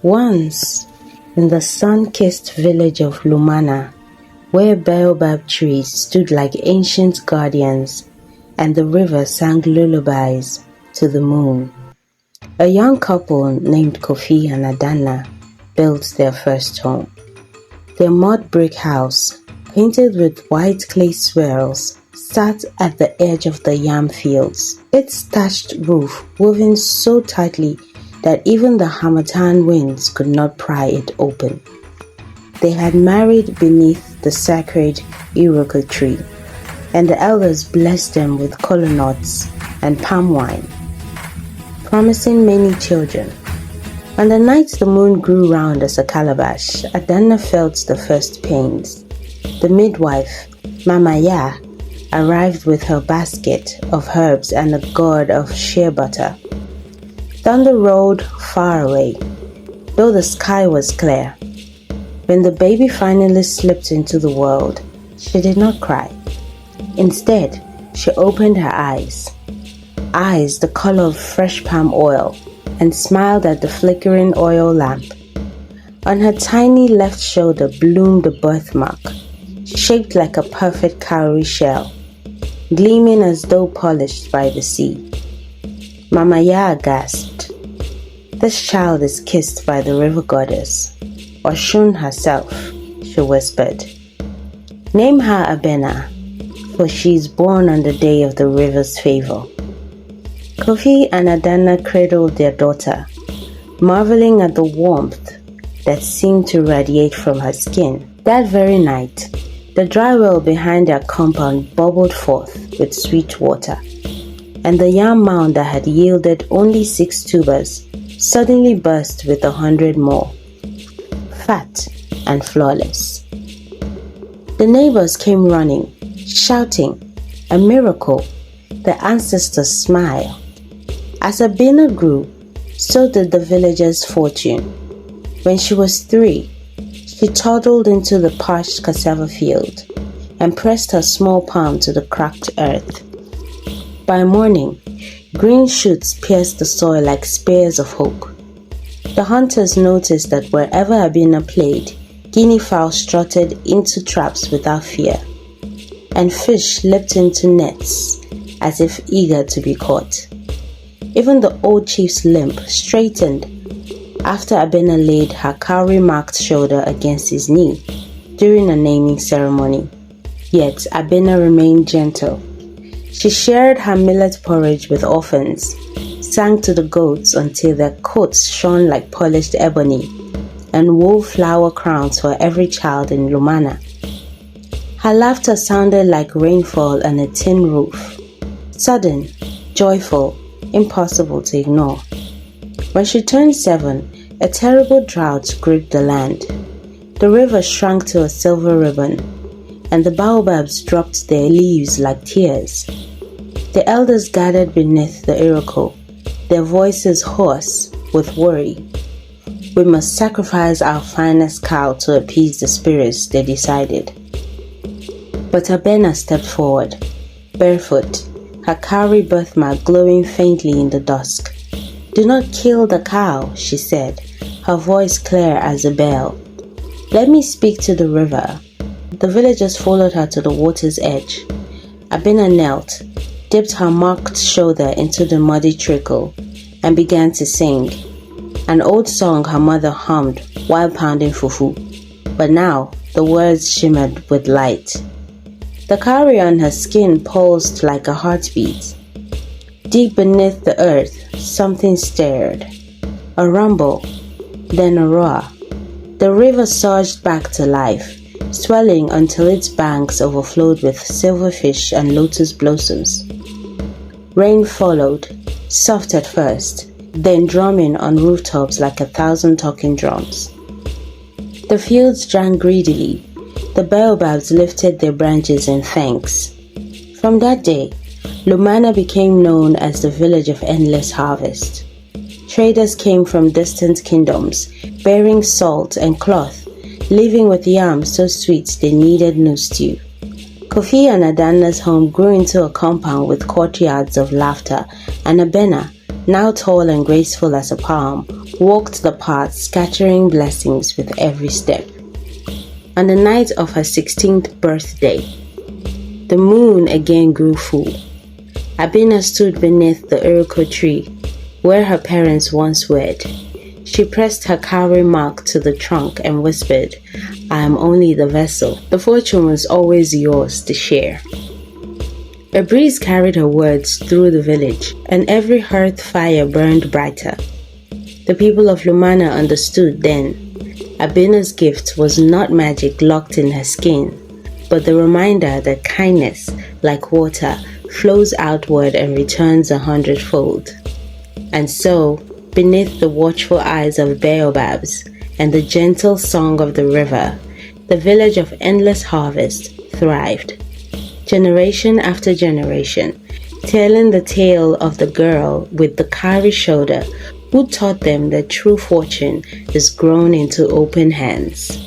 Once, in the sun-kissed village of Lumana, where baobab trees stood like ancient guardians and the river sang lullabies to the moon, a young couple named Kofi and Adana built their first home. Their mud brick house, painted with white clay swirls, sat at the edge of the yam fields, its thatched roof woven so tightly that even the harmattan winds could not pry it open. They had married beneath the sacred iroko tree, and the elders blessed them with kola nuts and palm wine, promising many children. On the night the moon grew round as a calabash, Adana felt the first pains. The midwife, Mama Ya, arrived with her basket of herbs and a gourd of shea butter. Thunder rolled far away, though the sky was clear. When the baby finally slipped into the world, she did not cry. Instead, she opened her eyes the color of fresh palm oil, and smiled at the flickering oil lamp. On her tiny left shoulder bloomed a birthmark, shaped like a perfect cowrie shell, gleaming as though polished by the sea. Mama Ya gasped. "This child is kissed by the river goddess, or Shun herself," she whispered. "Name her Abena, for she is born on the day of the river's favor." Kofi and Adana cradled their daughter, marveling at the warmth that seemed to radiate from her skin. That very night, the dry well behind their compound bubbled forth with sweet water, and the yam mound that had yielded only 6 tubers suddenly burst with 100 more, fat and flawless. The neighbors came running, shouting, "A miracle!" The ancestors' smile. As Abena grew, so did the villagers' fortune. When she was 3, she toddled into the parched cassava field and pressed her small palm to the cracked earth. By morning, green shoots pierced the soil like spears of hope. The hunters noticed that wherever Abena played, guinea fowl strutted into traps without fear, and fish leapt into nets as if eager to be caught. Even the old chief's limp straightened after Abena laid her COWRIE-marked shoulder against his knee during a naming ceremony. Yet Abena remained gentle. She shared her millet porridge with orphans, sang to the goats until their coats shone like polished ebony, and wove flower crowns for every child in Lumana. Her laughter sounded like rainfall on a tin roof, sudden, joyful, impossible to ignore. When she turned 7, a terrible drought gripped the land. The river shrank to a silver ribbon, and the baobabs dropped their leaves like tears. The elders gathered beneath the iroko, their voices hoarse with worry. "We must sacrifice our finest cow to appease the spirits," they decided. But Abena stepped forward, barefoot, her COWRIE birthmark glowing faintly in the dusk. "Do not kill the cow," she said, her voice clear as a bell. "Let me speak to the river." The villagers followed her to the water's edge. Abena knelt, dipped her marked shoulder into the muddy trickle, and began to sing, an old song her mother hummed while pounding fufu. But now the words shimmered with light. The COWRIE on her skin pulsed like a heartbeat. Deep beneath the earth, something stirred. A rumble, then a roar. The river surged back to life, swelling until its banks overflowed with silverfish and lotus blossoms. Rain followed, soft at first, then drumming on rooftops like 1,000 talking drums. The fields drank greedily. The baobabs lifted their branches in thanks. From that day, Lumana became known as the village of endless harvest. Traders came from distant kingdoms, bearing salt and cloth, living with yam so sweet they needed no stew. Kofi and Adana's home grew into a compound with courtyards of laughter, and Abena, now tall and graceful as a palm, walked the path, scattering blessings with every step. On the night of her 16th birthday, the moon again grew full. Abena stood beneath the iroko tree, where her parents once wed. She pressed her COWRIE mark to the trunk and whispered, "I am only the vessel. The fortune was always yours to share." A breeze carried her words through the village, and every hearth fire burned brighter. The people of Lumana understood then. Abena's gift was not magic locked in her skin, but the reminder that kindness, like water, flows outward and returns 100-fold. And so, beneath the watchful eyes of baobabs and the gentle song of the river, the village of endless harvest thrived. Generation after generation, telling the tale of the girl with the COWRIE shoulder who taught them that true fortune is grown into open hands.